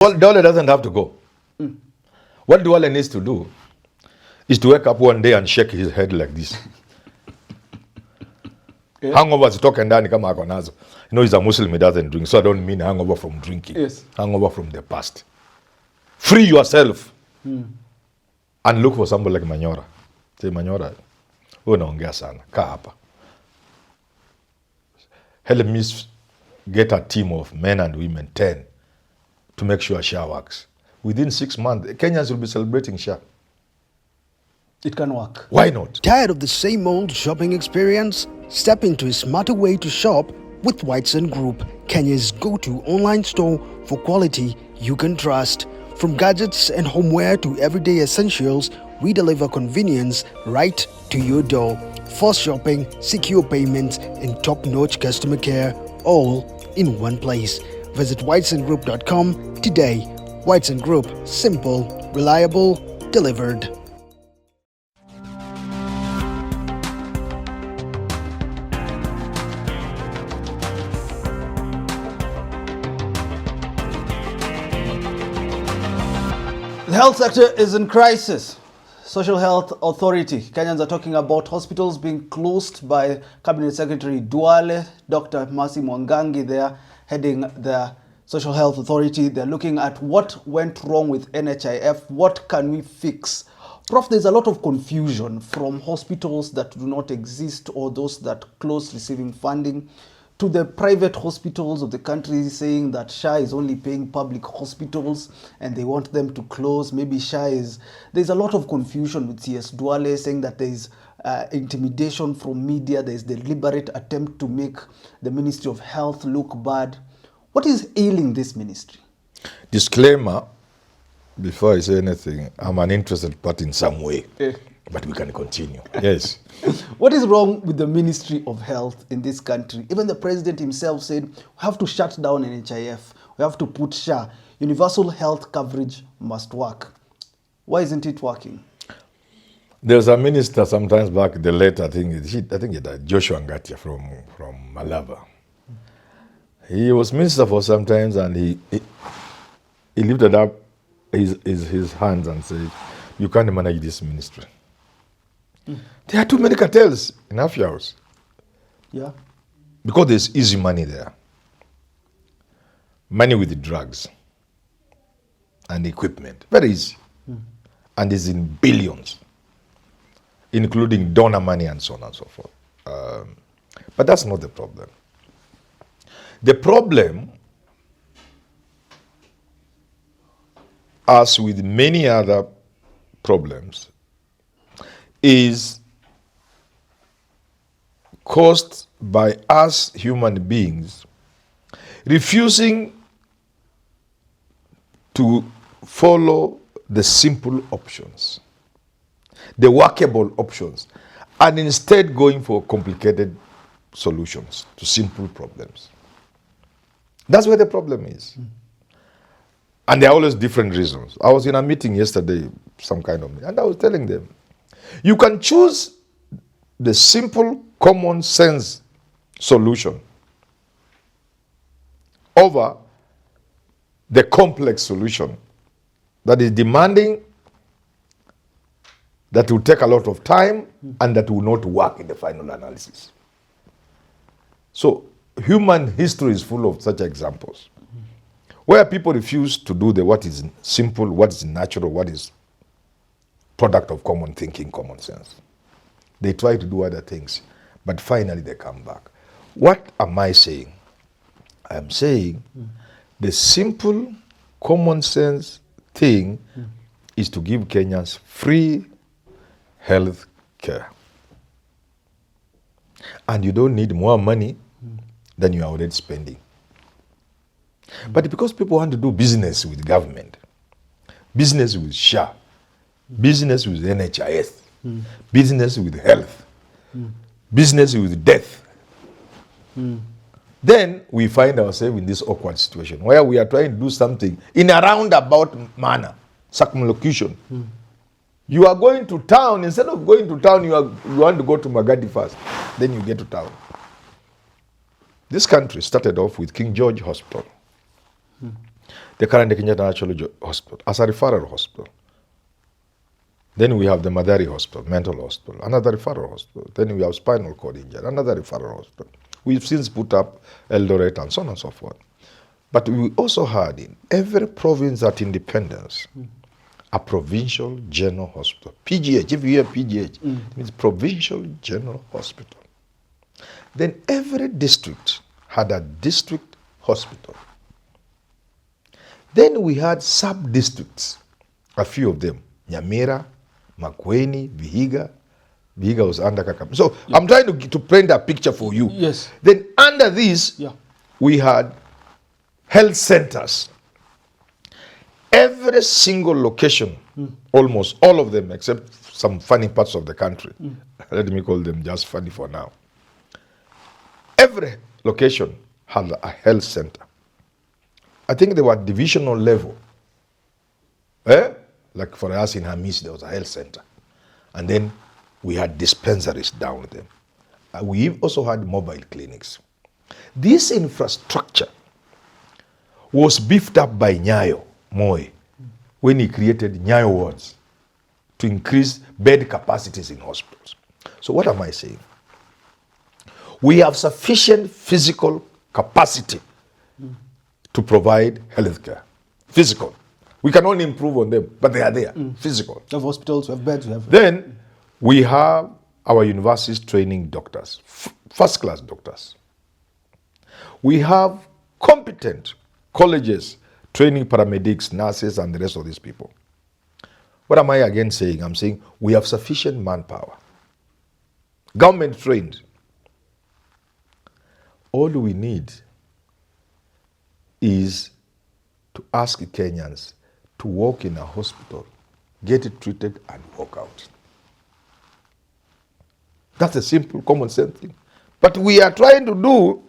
Duale doesn't have to go. What Duale needs to do is to wake up one day and shake his head like this. Yeah. Hangover zitoke ndani kama ako nazo. You know, he's a Muslim, he doesn't drink, so I don't mean hangover from drinking. Yes. Hangover from the past. Free yourself and look for somebody like Manyora. Say, Manyora, unaongea sana, kaa hapa. Help me get a team of men and women, 10, to make sure SHA works. Within 6 months, Kenyans will be celebrating SHA. It can work. Why not? Tired of the same old shopping experience? Step into a smarter way to shop with Whitesen Group, Kenya's go-to online store for quality you can trust. From gadgets and homeware to everyday essentials, we deliver convenience right to your door. Fast shopping, secure payments, and top-notch customer care, all in one place. Visit whitesengroup.com today. Whitesen Group, simple, reliable, delivered. The health sector is in crisis. Social Health Authority. Kenyans are talking about hospitals being closed by Cabinet Secretary Duale. Dr. Mercy Mwangangi there heading the Social Health Authority. They're looking at what went wrong with NHIF. What can we fix? Prof, there's a lot of confusion from hospitals that do not exist or those that close receiving funding to the private hospitals of the country saying that SHA is only paying public hospitals and they want them to close. Maybe SHA is... There's a lot of confusion with CS Duale saying that there's intimidation from media. There's deliberate attempt to make the Ministry of Health look bad. What is ailing this ministry? Disclaimer, before I say anything, I'm an interested party in some way. But we can continue. Yes. What is wrong with the Ministry of Health in this country? Even the president himself said, we have to shut down NHIF. We have to put SHA. Universal health coverage must work. Why isn't it working? There's a minister sometimes back in the late, I think it died, Joshua Ngatia from Malava. He was minister for some time and he lifted up his hands and said, you can't manage this ministry. There are too many cartels in Afya House. Yeah. Because there's easy money there. Money with the drugs and equipment. Very easy. And it's in billions, including donor money and so on and so forth. But that's not the problem. The problem, as with many other problems, is caused by us human beings refusing to follow the simple options, the workable options, and instead going for complicated solutions to simple problems. That's where the problem is. And there are always different reasons. I was in a meeting yesterday, some kind of, and I was telling them, you can choose the simple, common sense solution over the complex solution that is demanding, that will take a lot of time, and that will not work in the final analysis. So human history is full of such examples where people refuse to do what is simple, what is natural, what is product of common thinking, common sense. They try to do other things, but finally they come back. What am I saying? I'm saying the simple, common sense thing is to give Kenyans free health care. And you don't need more money than you are already spending. But because people want to do business with government, business with SHA, business with NHIS, business with health, business with death, then we find ourselves in this awkward situation where we are trying to do something in a roundabout manner, circumlocution. You are going to town, instead of going to town, you want to go to Magadi first, then you get to town. This country started off with King George Hospital. the current Kenyatta National Hospital as a referral hospital. Then we have the Madari Hospital, mental hospital, another referral hospital. Then we have spinal cord injury, another referral hospital. We've since put up Eldoret and so on and so forth. But we also had in every province at independence a provincial general hospital. PGH, if you hear PGH, it means Provincial General Hospital. Then every district had a district hospital. Then we had sub-districts, a few of them, Nyamira, Makueni, Vihiga. Vihiga was under Kakam. So I'm trying to paint a picture for you. Yes. Then under this, we had health centers. Every single location, almost all of them, except some funny parts of the country, let me call them just funny for now. Every location had a health center. I think they were divisional level. Like for us in Hamis, there was a health center. And then we had dispensaries down there. We also had mobile clinics. This infrastructure was beefed up by Nyayo Moi when he created Nyayo wards to increase bed capacities in hospitals. So what am I saying? We have sufficient physical capacity to provide health care. Physical. We can only improve on them, but they are there. Physical. We have hospitals, we have beds. We have... Then we have our universities training doctors, first-class doctors. We have competent colleges training paramedics, nurses, and the rest of these people. What am I again saying? I'm saying we have sufficient manpower. Government trained. All we need is to ask Kenyans to walk in a hospital, get it treated, and walk out. That's a simple, common sense thing. But we are trying to do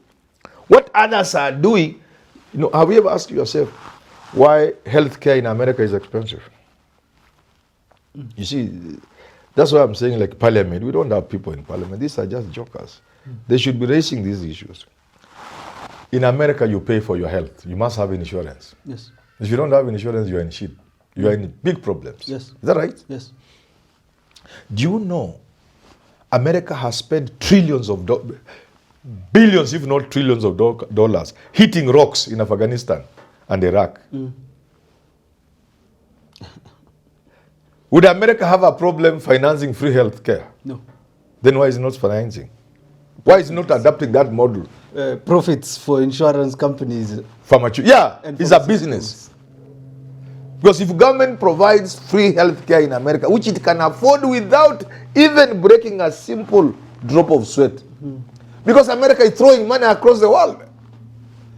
what others are doing. You know, have you ever asked yourself why healthcare in America is expensive? You see, that's why I'm saying, like Parliament, we don't have people in Parliament. These are just jokers. They should be raising these issues. In America, you pay for your health. You must have insurance. Yes. If you don't have insurance, you are in shit. You are in big problems. Yes. Is that right? Yes. Do you know America has spent trillions of dollars, billions, if not trillions of dollars, hitting rocks in Afghanistan and Iraq? Would America have a problem financing free health care? No. Then why is it not financing? Why is it not adapting that model? Profits for insurance companies. It's a business. Because if government provides free health care in America, which it can afford without even breaking a simple drop of sweat, because America is throwing money across the world.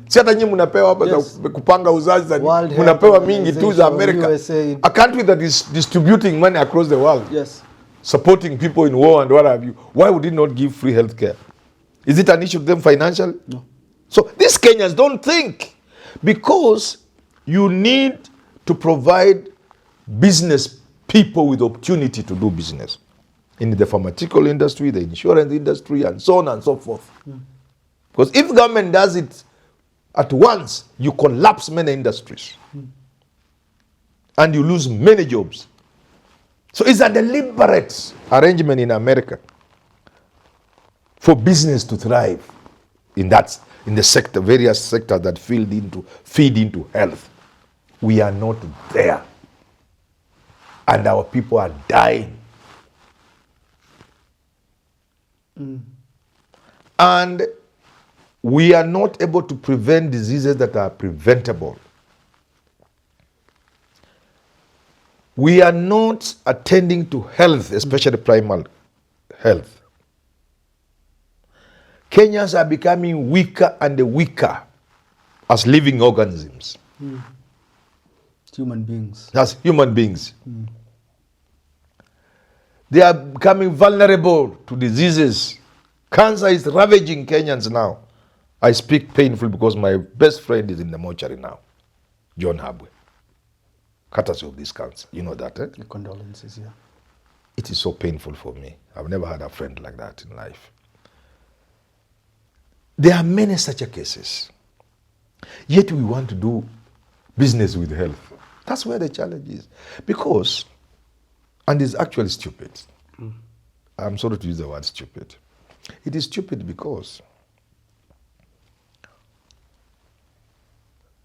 Si hata nyinyi mnapewa hapa za kupanga uzazi za mnapewa mingi tu za America. USA. A country that is distributing money across the world. Yes. Supporting people in war and what have you. Why would it not give free health care? Is it an issue to them financially? No. So these Kenyans don't think, because you need to provide business people with opportunity to do business in the pharmaceutical industry, the insurance industry, and so on and so forth. Because if government does it at once, you collapse many industries and you lose many jobs. So it's a deliberate arrangement in America for business to thrive in the sector, various sectors that feed into health. We are not there. And our people are dying. And we are not able to prevent diseases that are preventable. We are not attending to health, especially primary health. Kenyans are becoming weaker and weaker as living organisms. Human beings. As human beings. They are becoming vulnerable to diseases. Cancer is ravaging Kenyans now. I speak painfully because my best friend is in the mortuary now, John Habwe, courtesy of this cancer. You know that, eh? The condolences, yeah. It is so painful for me. I've never had a friend like that in life. There are many such cases. Yet we want to do business with health. That's where the challenge is. Because, and it's actually stupid. I'm sorry to use the word stupid. It is stupid because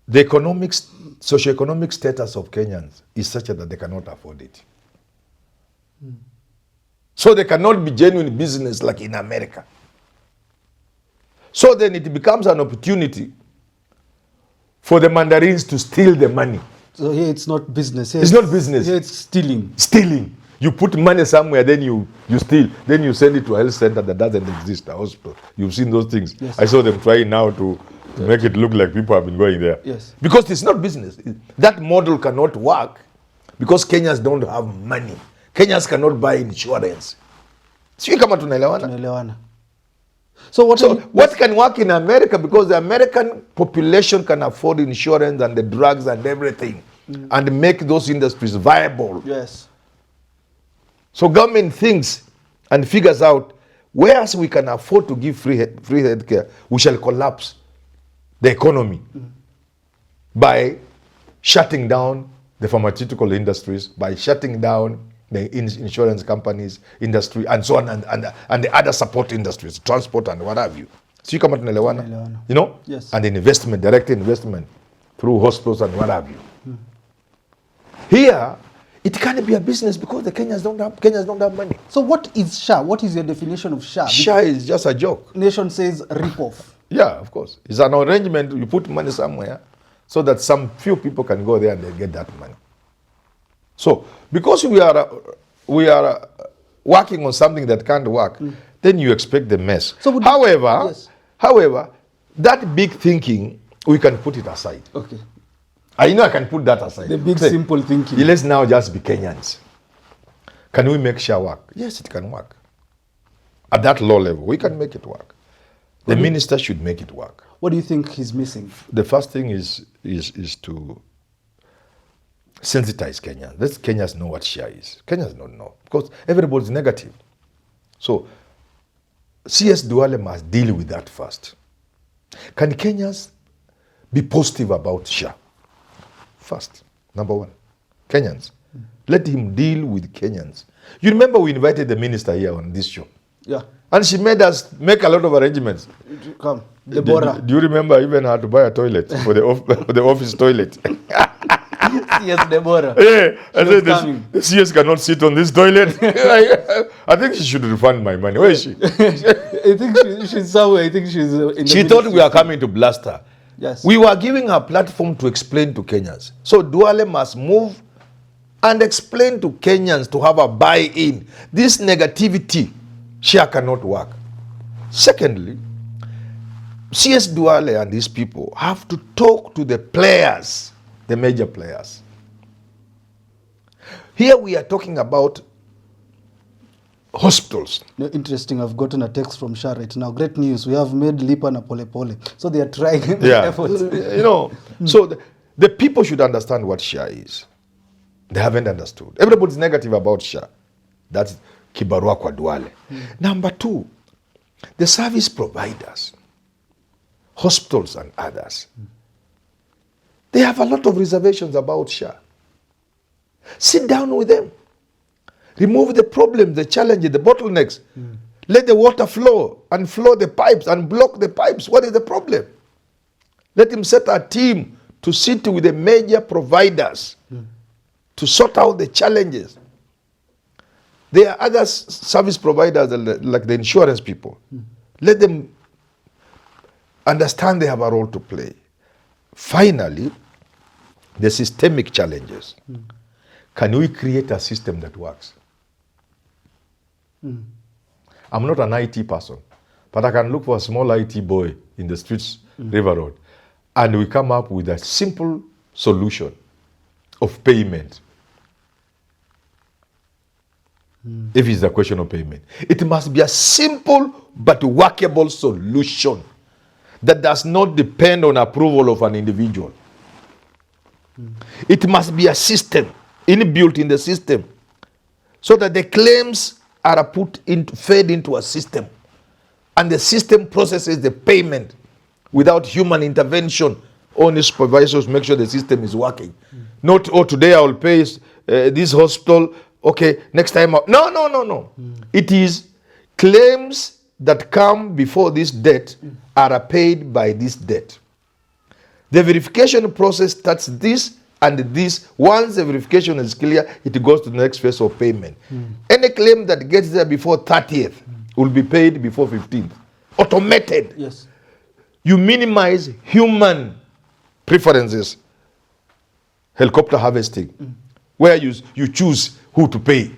the socioeconomic status of Kenyans is such that they cannot afford it. So they cannot be genuine business like in America. So then it becomes an opportunity for the mandarins to steal the money. So here it's not business. It's not business. Here it's stealing. Stealing. You put money somewhere, then you steal. Then you send it to a health center that doesn't exist, a hospital. You've seen those things. Yes. I saw them trying now to make it look like people have been going there. Yes. Because it's not business. That model cannot work because Kenyans don't have money. Kenyans cannot buy insurance. Sijui kama tunaelewana. Tunaelewana. So what can work in America, because the American population can afford insurance and the drugs and everything and make those industries viable. Yes. So government thinks and figures out whereas we can afford to give free health care, we shall collapse the economy by shutting down the pharmaceutical industries, by shutting down the insurance companies, industry, and so on, and the other support industries, transport and what have you. So you come out in you know? Yes. And investment, direct investment through hospitals and what have you. Here, it can't be a business because the Kenyans don't have money. So what is SHA? What is your definition of SHA? SHA is just a joke. Nation says rip off. Yeah, of course. It's an arrangement. You put money somewhere so that some few people can go there and they get that money. So because we are working on something that can't work, then you expect the mess. So however, that big thinking, we can put it aside. Okay. I can put that aside. The big simple thinking. Let's now just be Kenyans. Can we make SHA work? Yes, it can work. At that low level, we can make it work. The minister should make it work. What do you think he's missing? The first thing is to sensitize Kenyans. Let Kenyans know what SHA is. Kenyans don't know because everybody's negative. So CS Duale must deal with that first. Can Kenyans be positive about SHA? First, number one, Kenyans. Let him deal with Kenyans. You remember we invited the minister here on this show. Yeah. And she made us make a lot of arrangements. Come, Deborah. Do you remember I even had to buy a toilet for the office toilet? Yes, Deborah. Yeah, I said coming. the CS cannot sit on this toilet. I think she should refund my money. Where is she? I think she's somewhere. I think she's in the She thought we were coming to blast her. Yes. We were giving her a platform to explain to Kenyans. So Duale must move and explain to Kenyans to have a buy-in. This negativity, SHA cannot work. Secondly, CS Duale and these people have to talk to the players, the major players. Here we are talking about hospitals. No, interesting. I've gotten a text from SHA right now. Great news. We have made Lipa na Pole Pole. So they are trying their efforts. So the people should understand what SHA is. They haven't understood. Everybody's negative about SHA. That's kibarua kwa Duale. Number two, the service providers, hospitals and others, they have a lot of reservations about SHA. Sit down with them. Remove the problems, the challenges, the bottlenecks. Let the water flow and flow the pipes and block the pipes. What is the problem? Let him set a team to sit with the major providers to sort out the challenges. There are other service providers like the insurance people. Let them understand they have a role to play. Finally, the systemic challenges. Can we create a system that works? I'm not an IT person, but I can look for a small IT boy in the streets, River Road, and we come up with a simple solution of payment. If it's a question of payment, it must be a simple but workable solution that does not depend on approval of an individual. It must be a system, inbuilt in the system, so that the claims are fed into a system, and the system processes the payment without human intervention only supervisors make sure the system is working. Not, oh, today I will pay this hospital, okay, next time. No. It is claims that come before this date are paid by this date. The verification process starts this and this. Once the verification is clear, it goes to the next phase of payment. Any claim that gets there before 30th will be paid before 15th. Automated. Yes. You minimize human preferences. Helicopter harvesting, where you choose who to pay.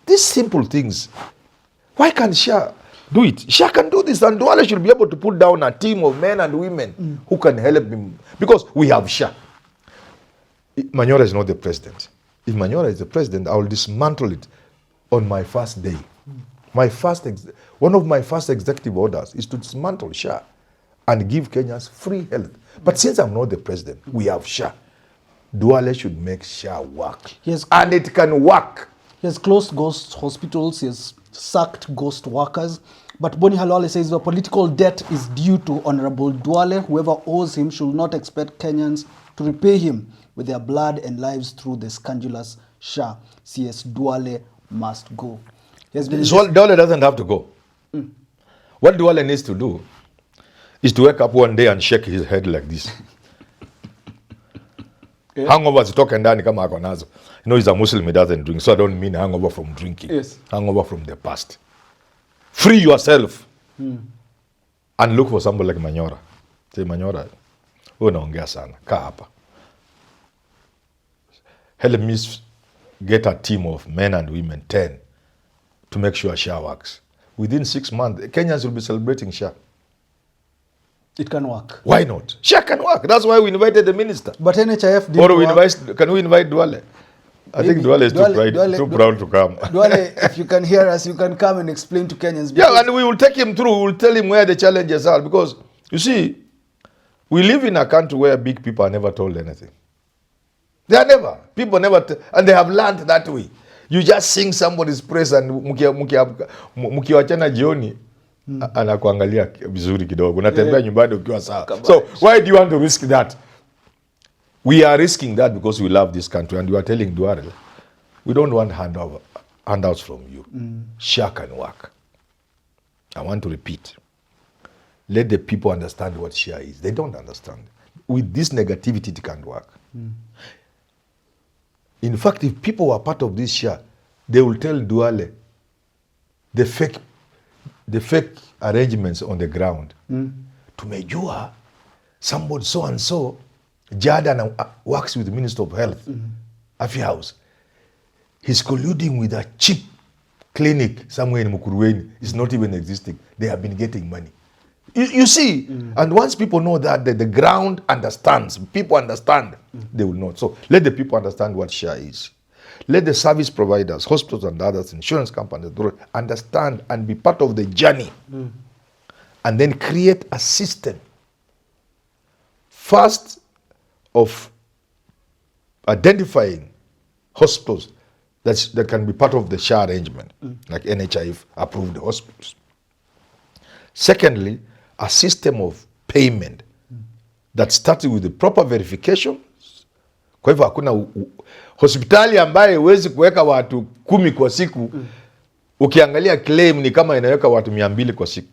These simple things. Why can't SHA do it? SHA can do this, and Duale should be able to put down a team of men and women who can help him, because we have SHA. Manyora is not the president. If Manyora is the president, I will dismantle it on my first day. One of my first executive orders is to dismantle SHA and give Kenyans free health. But since I'm not the president, we have SHA. Duale should make SHA work. And it can work. He has closed ghost hospitals, he has sacked ghost workers. But Boni Halwale says the political debt is due to Honorable Duale. Whoever owes him should not expect Kenyans to repay him with their blood and lives through the scandalous SHA. CS Duale must go. Duale doesn't have to go. What Duale needs to do is to wake up one day and shake his head like this. Yeah. Hangover zitoke ndani kama ako nazo. You know, he's a Muslim, he doesn't drink, so I don't mean hangover from drinking. Yes. Hangover from the past. Free yourself and look for somebody like Manyora. Say, Manyora, unaongea sana, kaa hapa. Help me get a team of men and women, 10, to make sure SHA works. Within 6 months, Kenyans will be celebrating SHA. It can work. Why not? SHA can work. That's why we invited the minister. But NHIF didn't can we invite Duale? I think Duale is too proud to come. Duale, if you can hear us, you can come and explain to Kenyans. Yeah, and we will take him through. We will tell him where the challenges are. Because, you see, we live in a country where big people are never told anything. They are never. People never, and they have learned that way. You just sing somebody's praise and mukiwachana jioni, anakuangalia vizuri kidogo. Unatembea nyumbani ukiwa sawa. So why do you want to risk that? We are risking that because we love this country, and you are telling Duale, we don't want handouts from you. SHA can work. I want to repeat. Let the people understand what SHA is. They don't understand. With this negativity, it can't work. In fact, if people were part of this SHA, they will tell Duale the fake arrangements on the ground. Tumejua somebody so and so, Jordan works with the Minister of Health, Afya House. He's colluding with a cheap clinic somewhere in Mukuruweni. It's not even existing. They have been getting money. You see, and once people know that, the ground understands, people understand, they will know. So let the people understand what SHA is. Let the service providers, hospitals and others, insurance companies, understand and be part of the journey. And then create a system. First, of identifying hospitals that can be part of the SHA arrangement, like NHIF approved hospitals. Secondly, a system of payment that started with the proper verification. Kwa hivyo hakuna hospitali ambaye huwezi kuweka watu 10 kwa siku, ukiangalia claim ni kama inaweka watu 200 kwa siku.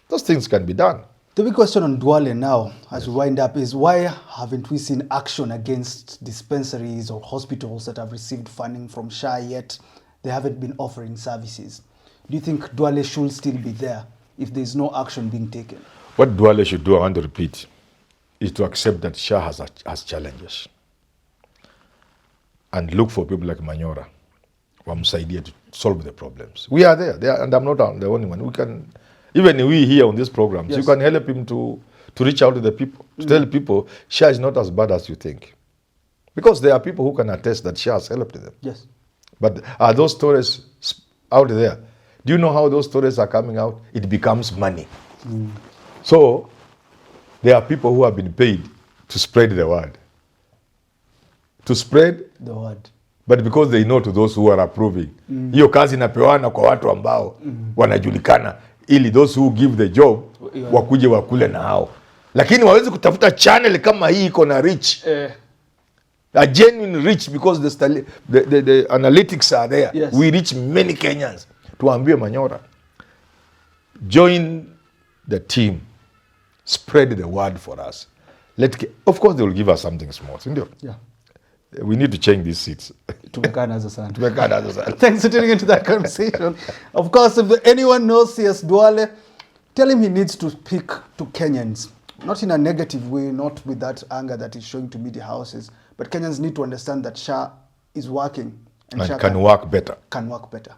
Those things can be done. The big question on Duale now, as we wind up, is why haven't we seen action against dispensaries or hospitals that have received funding from SHA yet? They haven't been offering services. Do you think Duale should still be there if there's no action being taken? What Duale should do, I want to repeat, is to accept that SHA has challenges. And look for people like Manyora, wamsaidie to solve the problems. We are there, and I'm not the only one. We can... Even we here on this program, yes, you can help him to reach out to the people, to tell people SHA is not as bad as you think. Because there are people who can attest that SHA has helped them. Yes. But are those stories out there? Do you know how those stories are coming out? It becomes money. So there are people who have been paid to spread the word. To spread the word. But because they know to those who are approving, hiyo kazi inapewana kwa watu ambao wanajulikana, ili those who give the job wakuje wakule na hao. lakini wawezi kutafuta channel kama hii iko na reach, a genuine reach, because the analytics are there. Yes. We reach many Kenyans. Tuambie Manyora, join the team, spread the word for us. Of course they will give us something small, sindio? Yeah. We need to change these seats. Tumekaa nazo sana. Tumekaa nazo sana. Thanks for tuning into that conversation. Of course, if anyone knows CS Duale, tell him he needs to speak to Kenyans. Not in a negative way, not with that anger that he's showing to media houses, but Kenyans need to understand that SHA is working. And can work better. Can work better.